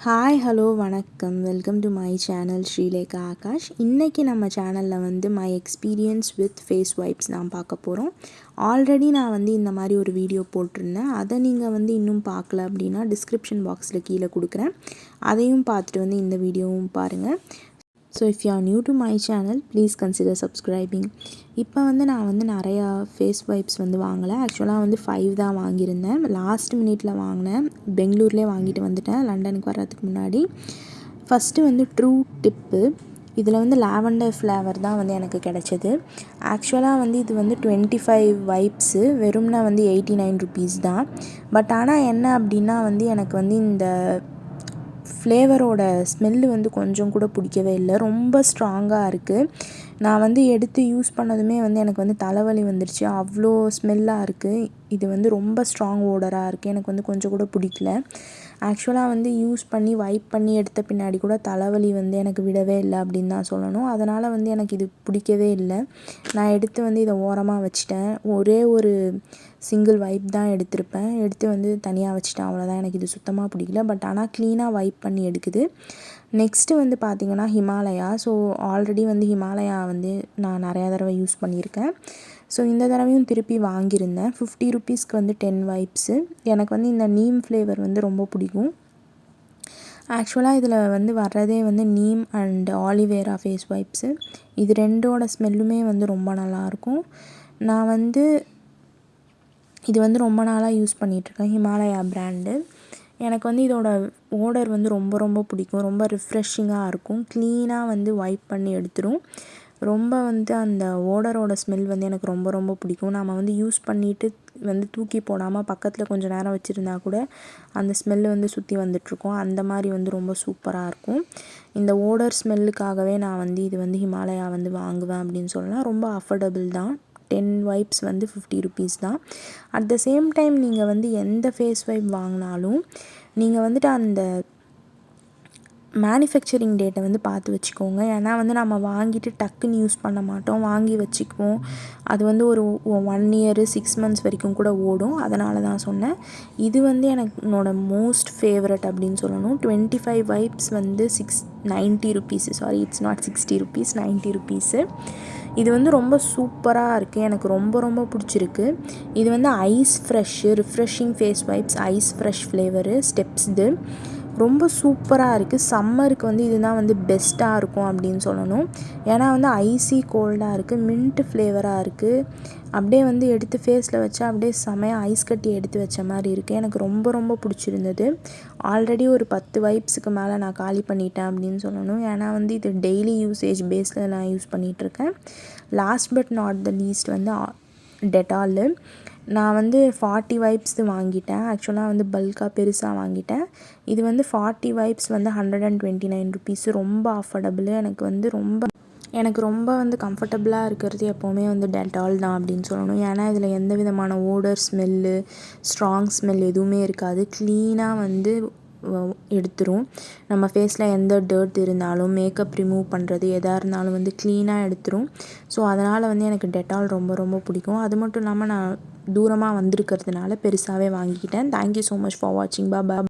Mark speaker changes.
Speaker 1: Hi hello வணக்கம் welcome to my channel Srilekha Akash. இன்றைக்கி நம்ம சேனலில் வந்து my experience with face wipes நான் பார்க்க போகிறோம். ஆல்ரெடி நான் வந்து இந்த மாதிரி ஒரு வீடியோ போட்டிருந்தேன். அதை நீங்கள் வந்து இன்னும் பார்க்கல அப்படின்னா டிஸ்கிரிப்ஷன் பாக்ஸில் கீழே கொடுக்குறேன். அதையும் பார்த்துட்டு வந்து இந்த வீடியோவும் பாருங்கள். So if you are new to my channel please consider subscribing. இப்போ வந்து நான் வந்து நிறையா ஃபேஸ் வைப்ஸ் வந்து வாங்கலை. ஆக்சுவலாக வந்து 5 தான் வாங்கியிருந்தேன். லாஸ்ட் மினிட்ல வாங்கினேன். பெங்களூர்லேயே வாங்கிட்டு வந்துட்டேன் லண்டனுக்கு வர்றதுக்கு முன்னாடி. ஃபஸ்ட்டு வந்து ட்ரூ டிப்பு. இதில் வந்து லாவெண்டர் ஃப்ளேவர் தான் வந்து எனக்கு கிடச்சிது. ஆக்சுவலாக வந்து இது வந்து 25 வைப்ஸு, வெறும்னா வந்து 89 ருபீஸ் தான். பட் ஆனால் என்ன அப்படின்னா வந்து எனக்கு வந்து இந்த ஃப்ளேவரோட ஸ்மெல்லு வந்து கொஞ்சம் கூட பிடிக்கவே இல்லை. ரொம்ப ஸ்ட்ராங்காக இருக்குது. நான் வந்து எடுத்து யூஸ் பண்ணதுமே வந்து எனக்கு வந்து தலைவலி வந்துருச்சு. அவ்வளோ ஸ்மெல்லாக இருக்குது. இது வந்து ரொம்ப ஸ்ட்ராங் ஓடராக இருக்குது. எனக்கு வந்து கொஞ்சம் கூட பிடிக்கல. ஆக்சுவலாக வந்து யூஸ் பண்ணி வைப் பண்ணி எடுத்த பின்னாடி கூட தலைவலி வந்து எனக்கு விடவே இல்லை அப்படின்னு தான் சொல்லணும். அதனால் வந்து எனக்கு இது பிடிக்கவே இல்லை. நான் எடுத்து வந்து இதை ஓரமாக வச்சுட்டேன். ஒரே ஒரு சிங்கிள் வைப் தான் எடுத்திருப்பேன். எடுத்து வந்து தனியாக வச்சுட்டேன். அவ்வளோதான். எனக்கு இது சுத்தமாக பிடிக்கல. பட் ஆனால் க்ளீனாக வைப் பண்ணி எடுக்குது. நெக்ஸ்ட்டு வந்து பார்த்திங்கன்னா ஹிமாலயா. ஸோ ஆல்ரெடி வந்து ஹிமாலயா வந்து நான் நிறையா தடவை யூஸ் பண்ணியிருக்கேன். ஸோ இந்த தடவையும் திருப்பி வாங்கியிருந்தேன். 50 ருபீஸ்க்கு வந்து 10 வைப்ஸு. எனக்கு வந்து இந்த நீம் ஃப்ளேவர் வந்து ரொம்ப பிடிக்கும். ஆக்சுவலாக இதில் வந்து வர்றதே வந்து neem and aloe vera face wipes. இது ரெண்டோட ஸ்மெல்லுமே வந்து ரொம்ப நல்லாயிருக்கும். நான் வந்து இது வந்து ரொம்ப நாளாக யூஸ் பண்ணிகிட்ருக்கேன். ஹிமாலயா பிராண்டு. எனக்கு வந்து இதோட ஓடர் வந்து ரொம்ப ரொம்ப பிடிக்கும். ரொம்ப ரிஃப்ரெஷிங்காக இருக்கும். க்ளீனாக வந்து வைப் பண்ணி எடுத்துரும். ரொம்ப வந்து அந்த ஓடரோட ஸ்மெல் வந்து எனக்கு ரொம்ப ரொம்ப பிடிக்கும். நம்ம வந்து யூஸ் பண்ணிவிட்டு வந்து தூக்கி போடாமல் பக்கத்தில் கொஞ்சம் நேரம் வச்சுருந்தா கூட அந்த ஸ்மெல்லு வந்து சுற்றி வந்துட்ருக்கும். அந்த மாதிரி வந்து ரொம்ப சூப்பராக இருக்கும். இந்த ஓடர் ஸ்மெல்லுக்காகவே நான் வந்து இது வந்து ஹிமாலயா வந்து வாங்குவேன் அப்படின்னு சொல்லலாம். ரொம்ப அஃபோர்டபுள் தான். 10 வைப்ஸ் வந்து 50 ருபீஸ் தான். அட் த சேம் டைம் நீங்கள் வந்து எந்த ஃபேஸ் வைப் வாங்கினாலும் நீங்கள் வந்துட்டு அந்த மேனுஃபேக்சரிங் டேட்டை வந்து பார்த்து வச்சுக்கோங்க. ஏன்னா வந்து நம்ம வாங்கிட்டு டக்குன்னு யூஸ் பண்ண மாட்டோம். வாங்கி வச்சுக்குவோம். அது வந்து ஒரு 1 இயர் 6 மந்த்ஸ் வரைக்கும் கூட ஓடும். அதனால தான் சொன்னேன். இது வந்து என்னோட மோஸ்ட் ஃபேவரட் அப்படின்னு சொல்லணும். 25 வைப்ஸ் வந்து 90 rupees. Sorry, it's not 60 rupees, 90 rupees. இது வந்து ரொம்ப சூப்பராக இருக்குது. எனக்கு ரொம்ப ரொம்ப பிடிச்சிருக்கு. இது வந்து ice fresh refreshing face wipes ice fresh flavour steps. இது ரொம்ப சூப்பராக இருக்குது. சம்மருக்கு வந்து இதுதான் வந்து பெஸ்ட்டாக இருக்கும் அப்படின்னு சொல்லணும். ஏன்னா வந்து ஐஸி கோல்டாக இருக்குது. மின்ட்டு ஃப்ளேவராக இருக்குது. அப்படியே வந்து எடுத்து ஃபேஸில் வச்சா அப்படியே செமையாக ஐஸ் கட்டி எடுத்து வச்ச மாதிரி இருக்குது. எனக்கு ரொம்ப ரொம்ப பிடிச்சிருந்தது. ஆல்ரெடி ஒரு 10 வைப்ஸுக்கு மேலே நான் காலி பண்ணிட்டேன் அப்படின்னு சொல்லணும். ஏன்னா வந்து இது டெய்லி யூசேஜ் பேஸில் நான் யூஸ் பண்ணிகிட்ருக்கேன். Last but not the least வந்து டெட்டாலு. நான் வந்து 40 வைப்ஸ் வாங்கிட்டேன். ஆக்சுவலாக வந்து பல்காக பெருசாக வாங்கிட்டேன். இது வந்து 40 வைப்ஸ் வந்து 129 ருபீஸு. ரொம்ப அஃபோர்டபுளு. எனக்கு ரொம்ப வந்து கம்ஃபர்டபுளாக இருக்கிறது எப்போவுமே வந்து டெட்டால் தான் அப்படின்னு சொல்லணும். ஏன்னா இதில் எந்த விதமான ஓடர் ஸ்மெல்லு ஸ்ட்ராங் ஸ்மெல் எதுவுமே இருக்காது. க்ளீனாக வந்து எடுத்துரும். நம்ம ஃபேஸில் எந்த டர்ட் இருந்தாலும் மேக்கப் ரிமூவ் பண்ணுறது எதாக இருந்தாலும் வந்து க்ளீனாக எடுத்துரும். ஸோ அதனால் வந்து எனக்கு டெட்டால் ரொம்ப ரொம்ப பிடிக்கும். அது மட்டும் இல்லாமல் நான் தூரமாக வந்திருக்கிறதுனால பெருசாகவே வாங்கிக்கிட்டேன். தேங்க்யூ ஸோ மச் ஃபார் வாட்சிங். பை.